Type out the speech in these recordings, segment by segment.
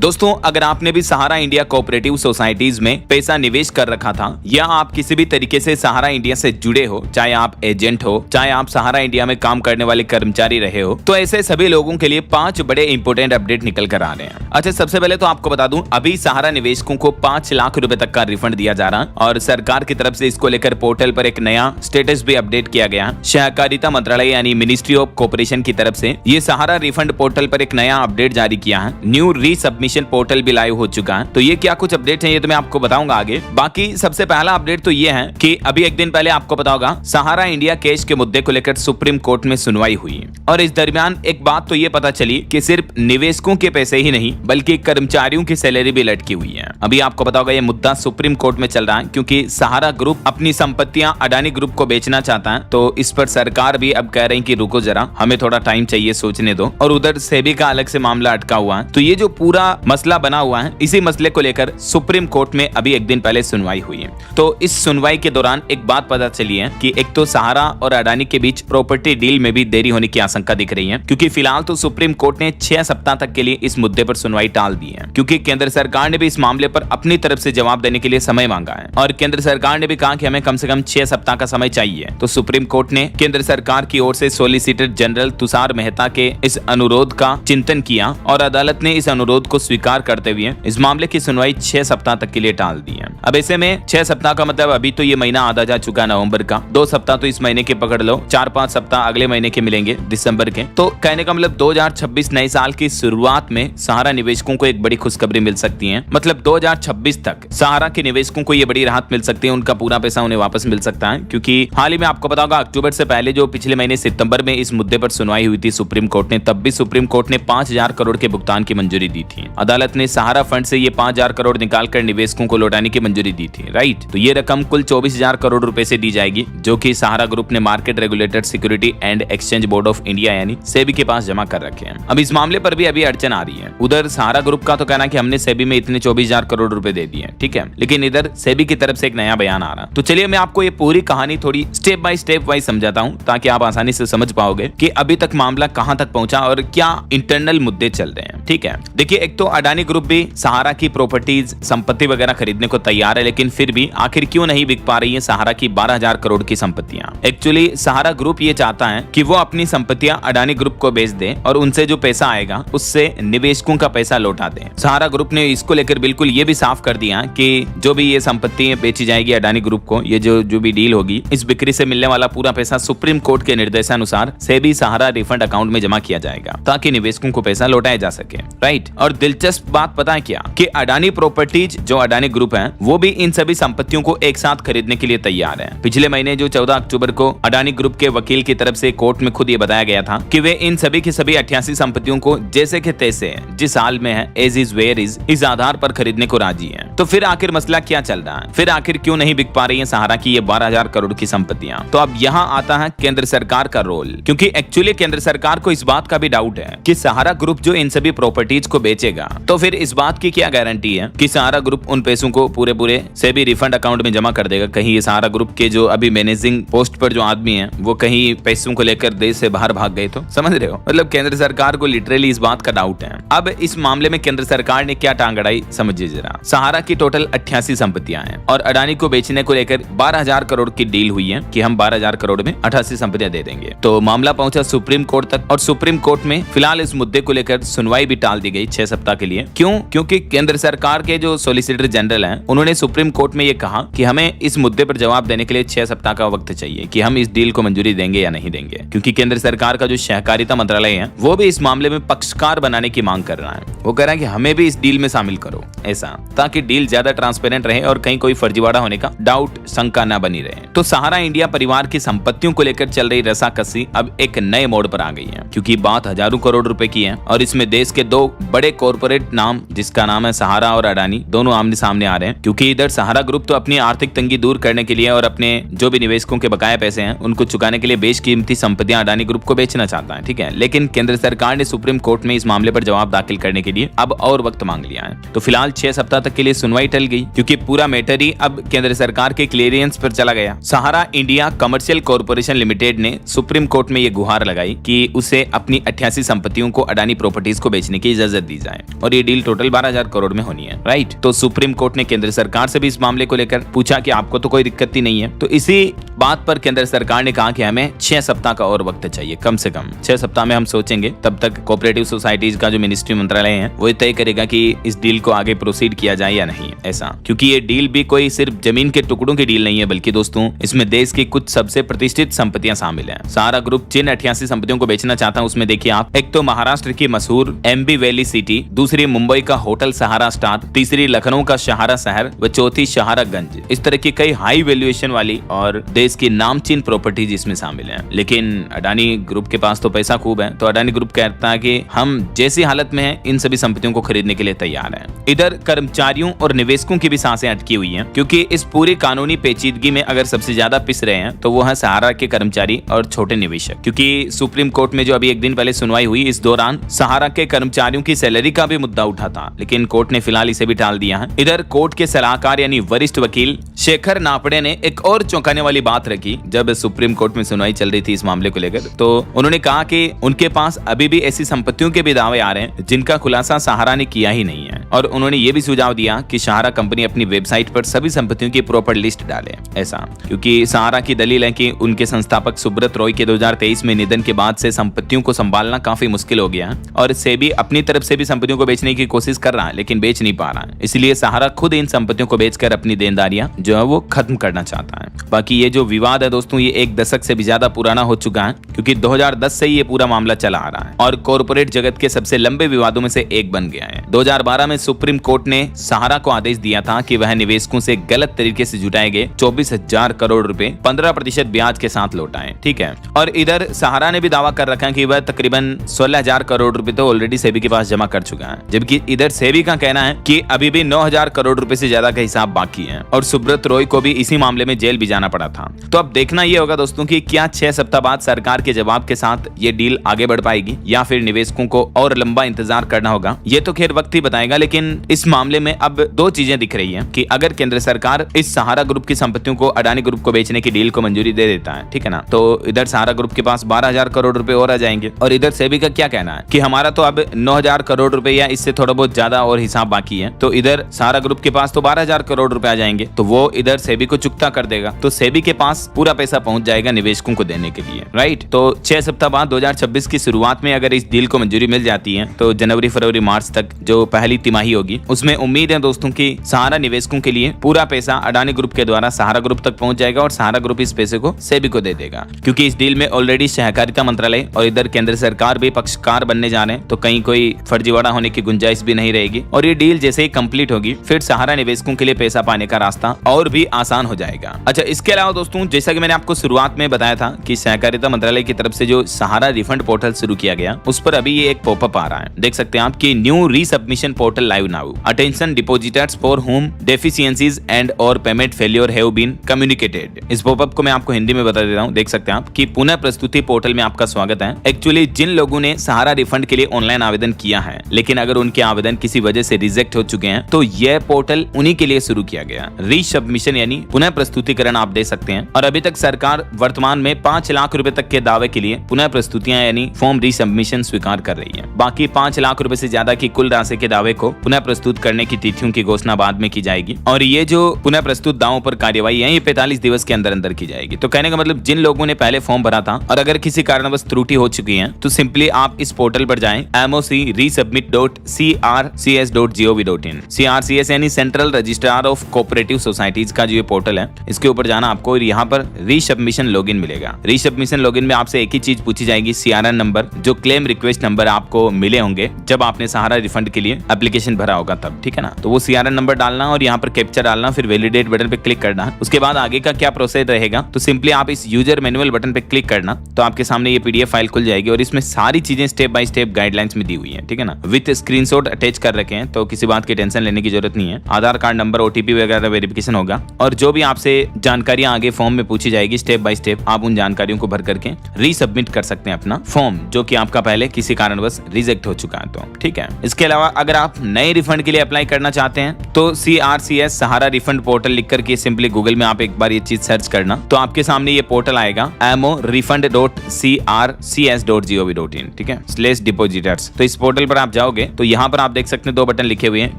दोस्तों, अगर आपने भी सहारा इंडिया कोऑपरेटिव सोसाइटीज में पैसा निवेश कर रखा था या आप किसी भी तरीके से सहारा इंडिया से जुड़े हो, चाहे आप एजेंट हो, चाहे आप सहारा इंडिया में काम करने वाले कर्मचारी रहे हो, तो ऐसे सभी लोगों के लिए 5 बड़े इंपोर्टेंट अपडेट निकल कर आ रहे हैं। अच्छा, सबसे पहले तो आपको बता दूं, अभी सहारा निवेशकों को 5 लाख रुपए तक का रिफंड दिया जा रहा है और सरकार की तरफ से इसको लेकर पोर्टल पर एक नया स्टेटस भी अपडेट किया गया है। सहकारिता मंत्रालय यानी मिनिस्ट्री ऑफ कॉर्पोरेशन की तरफ से ये सहारा रिफंड पोर्टल पर एक नया अपडेट जारी किया है। न्यू रीसबमिशन पोर्टल भी लाइव हो चुका है। तो ये क्या कुछ अपडेट है ये तो मैं आपको बताऊंगा आगे। बाकी सबसे पहला अपडेट तो ये है कि अभी एक दिन पहले आपको पता होगा सहारा इंडिया केस के मुद्दे को लेकर सुप्रीम कोर्ट में सुनवाई हुई और इस दरमियान एक बात तो ये पता चली कि सिर्फ निवेशकों के पैसे ही नहीं बल्कि कर्मचारियों की सैलरी भी लटकी हुई है। अभी आपको पता होगा ये मुद्दा सुप्रीम कोर्ट में चल रहा है क्योंकि सहारा ग्रुप अपनी संपत्तियां अडानी ग्रुप को बेचना चाहता है। तो इस पर सरकार भी अब कह रही कि रुको जरा, हमें थोड़ा टाइम चाहिए सोचने दो। और उधर सेबी का अलग से मामला अटका हुआ है। तो ये जो पूरा मसला बना हुआ है, इसी मसले को लेकर सुप्रीम कोर्ट में अभी एक दिन पहले सुनवाई हुई है। तो इस सुनवाई के दौरान एक बात पता चली है कि एक तो सहारा और अडानी के बीच प्रॉपर्टी डील में भी देरी होने की आशंका दिख रही है क्योंकि फिलहाल तो सुप्रीम कोर्ट ने 6 सप्ताह तक के लिए इस मुद्दे पर सुनवाई टाल दी है क्योंकि केंद्र सरकार ने भी इस मामले पर अपनी तरफ से जवाब देने के लिए समय मांगा है और केंद्र सरकार ने भी कहा कि हमें कम से कम 6 सप्ताह का समय चाहिए। तो सुप्रीम कोर्ट ने केंद्र सरकार की ओर से सॉलिसिटर जनरल तुषार मेहता के इस अनुरोध का चिंतन किया और अदालत ने इस अनुरोध को स्वीकार करते हुए इस मामले की सुनवाई 6 सप्ताह तक के लिए टाल दी है। अब ऐसे में 6 सप्ताह का मतलब अभी तो ये महीना आधा जा चुका है नवंबर का, 2 सप्ताह तो इस महीने के पकड़ लो, 4-5 सप्ताह अगले महीने के मिलेंगे दिसंबर के। तो कहने का मतलब 2026 नए साल की शुरुआत में सहारा निवेशकों को एक बड़ी खुशखबरी मिल सकती है। मतलब 2026 तक सहारा के निवेशकों को ये बड़ी राहत मिल सकती है, उनका पूरा पैसा उन्हें वापस मिल सकता है क्योंकि हाल ही में आपको पता होगा अक्टूबर से पहले जो पिछले महीने सितंबर में इस मुद्दे पर सुनवाई हुई थी सुप्रीम कोर्ट ने, तब भी सुप्रीम कोर्ट ने 5,000 करोड़ के भुगतान की मंजूरी दी थी। अदालत ने सहारा फंड से ये 5,000 करोड़ निकालकर निवेशकों को लौटाने की मंजूरी दी थी, राइट। तो ये रकम कुल 24,000 करोड़ रुपए से दी जाएगी जो कि सहारा ग्रुप ने market regulator security and exchange board of India यानी सेबी के पास जमा कर रखे हैं। अब इस मामले पर भी अभी अड़चन आ रही है। उधर सहारा ग्रुप का तो कहना कि हमने सेबी में इतने 24,000 करोड़ रुपए दे दिए, ठीक है, लेकिन इधर सेबी की तरफ से एक नया बयान आ रहा। तो चलिए मैं आपको ये पूरी कहानी थोड़ी स्टेप बाय स्टेप वाइज समझाता हूँ ताकि आप आसानी से समझ पाओगे कि अभी तक मामला कहां तक पहुंचा और क्या इंटरनल मुद्दे चल रहे हैं, ठीक है। देखिए, एक तो अडानी ग्रुप भी सहारा की प्रॉपर्टीज संपत्ति वगैरह खरीदने को तैयार है, लेकिन फिर भी आखिर क्यों नहीं बिक पा रही है सहारा की 12,000 करोड़ की संपत्तियां। एक्चुअली सहारा ग्रुप ये चाहता है कि वो अपनी संपत्तियां अडानी ग्रुप को बेच दे और उनसे जो पैसा आएगा उससे निवेशकों का पैसा लौटा दे। सहारा ग्रुप ने इसको लेकर बिल्कुल ये भी साफ कर दिया कि जो भी ये संपत्ति बेची जाएगी अडानी ग्रुप को, ये जो भी डील होगी, इस बिक्री से मिलने वाला पूरा पैसा सुप्रीम कोर्ट के निर्देशानुसार सेबी सहारा रिफंड अकाउंट में जमा किया जाएगा ताकि निवेशकों को पैसा लौटाया जा सके, राइट। और दिलचस्प बात पता है क्या कि अडानी प्रॉपर्टीज जो अडानी ग्रुप है वो भी इन सभी संपत्तियों को एक साथ खरीदने के लिए तैयार है। पिछले महीने जो 14 अक्टूबर को अडानी ग्रुप के वकील की तरफ से कोर्ट में खुद ये बताया गया था कि वे इन सभी की सभी 88 संपत्तियों को जैसे के तैसे जिस हाल में है एज इज वेयर इज इस आधार पर खरीदने को राजी है। तो फिर आखिर मसला क्या चल रहा है, फिर आखिर क्यों नहीं बिक पा रही है सहारा की ये 12,000 करोड़ की संपत्तियां। तो अब यहाँ आता है केंद्र सरकार का रोल, क्योंकि एक्चुअली केंद्र सरकार को इस बात का भी डाउट है कि सहारा ग्रुप जो इन सभी प्रॉपर्टीज को बेचेगा तो फिर इस बात की क्या गारंटी है कि सहारा ग्रुप उन पैसों को पूरे सेबी रिफंड अकाउंट में जमा कर देगा। कहीं ये सहारा ग्रुप के जो अभी मैनेजिंग पोस्ट पर जो आदमी है वो कहीं पैसों को लेकर देश से बाहर भाग गए, तो समझ रहे हो। मतलब केंद्र सरकार को लिटरली इस बात का डाउट है। अब इस मामले में केंद्र सरकार ने क्या टांग अड़ाई समझिए जरा। सहारा की टोटल 88 संपत्तियां हैं और अडानी को बेचने को लेकर 12,000 करोड़ की डील हुई है कि हम 12,000 करोड़ में 88 संपत्तियां दे देंगे। तो मामला पहुंचा सुप्रीम कोर्ट तक और सुप्रीम कोर्ट में फिलहाल इस मुद्दे को लेकर सुनवाई भी टाल दी गई 6 सप्ताह के लिए। क्यों? क्योंकि केंद्र सरकार के जो सॉलिसिटर जनरल हैं उन्होंने सुप्रीम कोर्ट में ये कहा कि हमें इस मुद्दे पर जवाब देने के लिए 6 सप्ताह का वक्त चाहिए कि हम इस डील को मंजूरी देंगे या नहीं देंगे, क्योंकि केंद्र सरकार का जो सहकारिता मंत्रालय है वो भी इस मामले में पक्षकार बनाने की मांग कर रहा है। वो कह रहा है कि हमें भी इस डील में शामिल करो, ऐसा, ताकि डील ज्यादा ट्रांसपेरेंट रहे और कहीं कोई फर्जीवाड़ा होने का डाउट शंका न बनी रहे। तो सहारा इंडिया परिवार की संपत्तियों को लेकर चल रही रसाकसी अब एक नए मोड़ पर आ गई है, क्योंकि बात हजारों करोड़ रुपए की है और इसमें देश के 2 बड़े कॉर्पोरेट नाम जिसका नाम है सहारा और अडानी दोनों आमने सामने आ रहे हैं। क्योंकि इधर सहारा ग्रुप तो अपनी आर्थिक तंगी दूर करने के लिए और अपने जो भी निवेशकों के बकाया पैसे हैं उनको चुकाने के लिए बेशकीमती संपत्तियां अडानी ग्रुप को बेचना चाहता है, ठीक है। लेकिन केंद्र सरकार ने सुप्रीम कोर्ट में इस मामले पर जवाब दाखिल करने के लिए अब और वक्त मांग लिया है। तो फिलहाल 6 सप्ताह तक के लिए सुनवाई टल गई क्योंकि पूरा मैटर ही अब केंद्र सरकार के क्लियरेंस पर चला गया। सहारा इंडिया कमर्शियल कॉर्पोरेशन लिमिटेड ने सुप्रीम कोर्ट में ये गुहार लगाई कि उसे अपनी 88 संपत्तियों को अडानी प्रॉपर्टीज को बेचने की इजाजत दी जाए और ये डील टोटल 12,000 करोड़ में होनी है, राइट। तो सुप्रीम कोर्ट ने केंद्र सरकार से भी इस मामले को लेकर पूछा कि आपको तो कोई दिक्कत ही नहीं है। तो इसी बात पर केंद्र सरकार ने कहा कि हमें 6 सप्ताह का और वक्त चाहिए, कम से कम 6 सप्ताह में हम सोचेंगे। तब तक कोऑपरेटिव सोसाइटीज का जो मिनिस्ट्री मंत्रालय है वो तय करेगा कि इस डील को आगे प्रोसीड किया जाए या नहीं, ऐसा। क्योंकि ये डील भी कोई सिर्फ जमीन के टुकड़ों की डील नहीं है, बल्कि दोस्तों इसमें देश की कुछ सबसे प्रतिष्ठित संपत्तियां शामिल हैं। सहारा ग्रुप जिन 88 संपत्तियों को बेचना चाहता है उसमें देखिए आप, एक तो महाराष्ट्र की मशहूर एमबी वैली सिटी, दूसरी मुंबई का होटल सहारा स्टार, तीसरी लखनऊ का सहारा शहर व चौथी सहारागंज। इस तरह की कई हाई वैल्यूएशन वाली और देश की नामचीन प्रॉपर्टीज इसमें शामिल हैं। लेकिन अडानी ग्रुप के पास तो पैसा खूब है, तो अडानी ग्रुप कहता है कि हम जैसी हालत में हैं इन सभी संपत्तियों को खरीदने के लिए तैयार हैं। इधर कर्मचारियों और निवेशकों की भी सांसें अटकी हुई हैं, क्योंकि इस पूरी कानूनी पेचीदगी में अगर सबसे ज्यादा पिस रहे हैं तो वो है सहारा के कर्मचारी और छोटे निवेशक। क्योंकि सुप्रीम कोर्ट में जो अभी एक दिन पहले सुनवाई हुई, इस दौरान सहारा के कर्मचारियों की सैलरी का भी मुद्दा उठा था, लेकिन कोर्ट ने फिलहाल इसे भी टाल दिया है। इधर कोर्ट के सलाहकार यानी वरिष्ठ वकील शेखर नापड़े ने एक और चौंकाने वाली बात रखी जब सुप्रीम कोर्ट में सुनवाई चल रही थी इस मामले को लेकर। तो उन्होंने कहा कि उनके पास अभी भी ऐसी संपत्तियों के भी दावे आ रहे हैं जिनका खुलासा सहारा ने किया ही नहीं है, और उन्होंने ये भी सुझाव दिया कि सहारा कंपनी अपनी वेबसाइट पर सभी संपत्तियों की प्रॉपर लिस्ट डाले, ऐसा। क्योंकि सहारा की दलील है कि उनके संस्थापक सुब्रत रॉय के 2023 में निधन के बाद से संपत्तियों को संभालना काफी मुश्किल हो गया है, और सेबी अपनी तरफ से भी संपत्तियों को बेचने की कोशिश कर रहा है लेकिन बेच नहीं पा रहा है। इसलिए सहारा खुद इन संपत्तियों को बेचकर अपनी देनदारियां जो है वो खत्म करना चाहता है। बाकी ये जो विवाद है दोस्तों, ये 1 दशक से भी ज्यादा पुराना हो चुका है, क्योंकि 2010 से ही ये पूरा मामला चला आ रहा है और कॉर्पोरेट जगत के सबसे लंबे विवादों में से एक बन गया है। 2012 में सुप्रीम कोर्ट ने सहारा को आदेश दिया था कि वह निवेशकों से गलत तरीके से जुटाए गए 24,000 करोड़ रुपए 15% ब्याज के साथ लौटाएं, ठीक है। और इधर सहारा ने भी दावा कर रखा है कि वह तकरीबन 16,000 करोड़ रुपए तो ऑलरेडी सेबी के पास जमा कर चुका है, जबकि इधर सेबी का कहना है कि अभी भी 9,000 करोड़ रुपए से ज्यादा का हिसाब बाकी है, और सुब्रत रॉय को भी इसी मामले में जेल भी जाना पड़ा था। तो अब देखना यह होगा दोस्तों कि क्या 6 सप्ताह बाद सरकार के जवाब के साथ ये डील आगे बढ़ पाएगी या फिर निवेशकों को और लंबा इंतजार करना होगा। ये तो खैर वक्त ही बताएगा, लेकिन इस मामले में अब 2 चीजें दिख रही हैं कि अगर केंद्र सरकार इस सहारा ग्रुप की संपत्तियों को अडानी ग्रुप को बेचने की डील को मंजूरी दे देता है, ठीक है ना, तो इधर सहारा ग्रुप के पास 12,000 करोड़ रुपए और आ जाएंगे। और इधर सेबी का क्या कहना है कि हमारा तो अब 9,000 करोड़ रुपए या इससे थोड़ा बहुत ज्यादा और हिसाब बाकी है, तो इधर सहारा ग्रुप के पास तो 12,000 करोड़ रुपए आ जाएंगे, तो वो इधर सेबी को चुकता कर देगा, तो सेबी के पास पूरा पैसा पहुंच जाएगा निवेशकों को देने के लिए, राइट। तो 6 सप्ताह बाद 2026 की शुरुआत में अगर इस डील को मंजूरी मिल जाती है तो जनवरी, फरवरी, मार्च तक जो पहली तिमाही होगी उसमें उम्मीद है दोस्तों कि सहारा निवेशकों के लिए पूरा पैसा अडानी ग्रुप के द्वारा सहारा ग्रुप तक पहुंच जाएगा और सहारा ग्रुप इस पैसे को सेबी को दे देगा। क्योंकि इस डील में ऑलरेडी सहकारिता मंत्रालय और इधर केंद्र सरकार भी पक्षकार बनने जा रहे हैं, तो कहीं कोई फर्जीवाड़ा होने की गुंजाइश भी नहीं रहेगी, और ये डील जैसे ही कंप्लीट होगी फिर सहारा निवेशकों के लिए पैसा पाने का रास्ता और भी आसान हो जाएगा। अच्छा, इसके अलावा दोस्तों जैसा कि मैंने आपको शुरुआत में बताया था कि सहकारिता मंत्रालय की तरफ से जो सहारा रिफंड पोर्टल शुरू किया गया उस पर अभी ये एक पॉपअप आ रहा है, देख सकते हैं आप कि new resubmission portal live now, attention depositors for home deficiencies and और payment failure have been communicated. इस पॉपअप को मैं आपको हिंदी में बता दे रहा हूँ, देख सकते हैं आप कि पुनः प्रस्तुति पोर्टल में आपका स्वागत है। एक्चुअली जिन लोगों ने सहारा रिफंड के लिए ऑनलाइन आवेदन किया है लेकिन अगर उनके आवेदन किसी वजह से रिजेक्ट हो चुके हैं तो यह पोर्टल उन्हीं के लिए शुरू किया गया। रीसबमिशन यानी पुनः प्रस्तुतिकरण आप दे सकते हैं, और अभी तक सरकार वर्तमान में 5 लाख रुपए तक के दावे के लिए पुनः प्रस्तुतियां यानी फॉर्म रीसबमिशन स्वीकार कर रही है। बाकी 5 लाख रुपए से ज्यादा की कुल राशि के दावे को पुनः प्रस्तुत करने की तिथियों की घोषणा बाद में की जाएगी, और ये जो पुनः प्रस्तुत दावों पर कार्यवाही है ये 45 दिवस के अंदर अंदर की जाएगी। तो कहने का मतलब जिन लोगों ने पहले फॉर्म भरा था और अगर किसी कारणवश त्रुटि हो चुकी है तो सिंपली आप इस पोर्टल पर जाएं moc-resubmit.crcs.gov.in। CRCS यानी central registrar of cooperative societies का जो ये पोर्टल है, इसके ऊपर जाना आपको और यहाँ पर रीसबमिशन लॉगिन मिलेगा। रीसबमिशन लॉगिन में आपसे एक ही चीज पूछी जाएगी, CRN नंबर, जो क्लेम रिक्वेस्ट नंबर आपको मिले होंगे जब आपने सहारा रिफंड के लिए एप्लीकेशन भरा होगा तब, ठीक है ना। तो वो CRN नंबर डालना और यहाँ पर कैप्चर डालना, फिर वैलिडेट बटन पे क्लिक करना। उसके बाद आगे का क्या प्रोसेस रहेगा तो सिंपली आप इस यूजर मैनुअल बटन पे क्लिक करना, तो आपके सामने ये PDF फाइल खुल जाएगी और इसमें सारी चीजें स्टेप बाय स्टेप गाइडलाइंस में दी हुई है, ठीक है ना, विथ स्क्रीनशॉट अटैच कर रखे हैं, तो किसी बात की टेंशन लेने की जरूरत नहीं है। आधार कार्ड नंबर, OTP वगैरह वेरिफिकेशन होगा, और जो भी आपसे जानकारियां आगे फॉर्म में पूछी जाएगी स्टेप बाय स्टेप आप उन जानकारियों को भर करके रीसबमिट कर सकते हैं अपना फॉर्म, जो कि आपका पहले किसी कारणवश रिजेक्ट हो चुका है तो, ठीक है। इसके अलावा अगर आप नए रिफंड के लिए अप्लाई करना चाहते हैं तो CRCS सहारा रिफंड पोर्टल लिख करके सिंपली गूगल में आप एक बार ये चीज सर्च करना, तो आपके सामने ये पोर्टल आएगा amorefund.crcs.gov.in, ठीक है, /depositors। तो इस पोर्टल पर आप जाओगे तो यहाँ पर आप देख सकते हैं 2 बटन लिखे हुए हैं,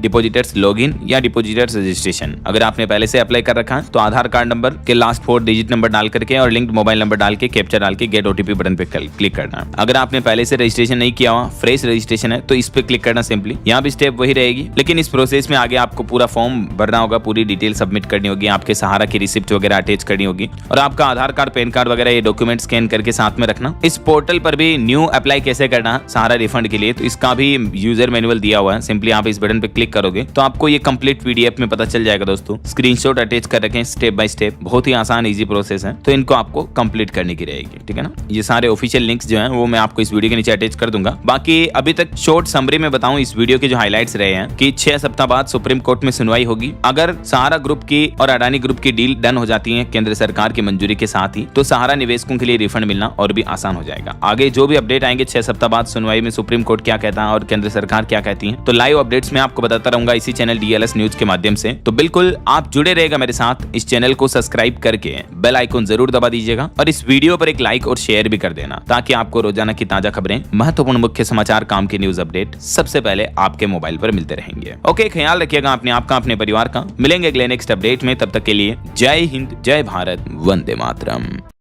डिपोजिटर्स लॉगिन या डिपोजिटर्स रजिस्ट्रेशन। अगर आपने पहले से अप्लाई कर रखा है तो आधार कार्ड नंबर के लास्ट 4 डिजिट नंबर डाल करके और लिंक्ड मोबाइल नंबर डाल के कैप्चा डाल के गेट OTP बटन पे क्लिक करना है। अगर आपने पहले से रजिस्ट्रेशन नहीं किया हुआ, फ्रेश रजिस्ट्रेशन है, तो इस पे क्लिक करना सिंपली। यहाँ भी स्टेप वही रहेगी, लेकिन इस प्रोसेस में आगे आपको पूरा फॉर्म भरना होगा, पूरी डिटेल सबमिट करनी होगी, आपके सहारा की रिसिप्ट वगैरह अटैच करनी होगी और आपका आधार कार्ड, पैन कार्ड वगैरह ये डॉक्यूमेंट स्कैन करके साथ में रखना। इस पोर्टल पर भी न्यू अप्लाई कैसे करना है सहारा रिफंड के लिए, तो इसका भी यूजर मैनुअल दिया हुआ है। सिंपली आप इस बटन पे क्लिक करोगे तो आपको ये कंप्लीट PDF में पता चल जाएगा दोस्तों। स्क्रीनशॉट अटैच कर रखें स्टेप बाय स्टेप, बहुत ही आसान इजी प्रोसेस है, तो इनको आपको कंप्लीट करने की रहेगी, ठीक है ना। ये सारे ऑफिशियल लिंक्स जो हैं वो मैं आपको इस वीडियो के नीचे अटैच कर दूंगा। बाकी अभी तक शॉर्ट समरी में बताऊं इस वीडियो के जो हाइलाइट्स रहे हैं कि 6 सप्ताह बाद सुप्रीम कोर्ट में सुनवाई होगी। अगर सहारा ग्रुप की और अडानी ग्रुप की डील डन हो जाती है केंद्र सरकार की मंजूरी के साथ ही, तो सहारा निवेशकों के लिए रिफंड मिलना और भी आसान हो जाएगा। आगे जो भी अपडेट आएंगे 6 सप्ताह बाद सुनवाई में सुप्रीम कोर्ट क्या कहता है और केंद्र सरकार क्या कहती है, तो लाइव अपडेट्स में आपको बताता रहूंगा इसी चैनल DLS न्यूज के माध्यम से। तो बिल्कुल आप जुड़े रहेगा मेरे साथ, इस चैनल को सब्सक्राइब करके बेल आइकन जरूर दबा दीजिएगा और इस वीडियो पर एक लाइक और शेयर भी कर देना, ताकि आपको रोजाना की ताजा खबरें, महत्वपूर्ण मुख्य समाचार, काम की न्यूज अपडेट सबसे पहले आपके मोबाइल पर मिलते रहेंगे। ओके, ख्याल रखिएगा अपने आप का, अपने परिवार का। मिलेंगे अगले नेक्स्ट अपडेट में, तब तक के लिए जय हिंद, जय भारत, वंदे मातरम।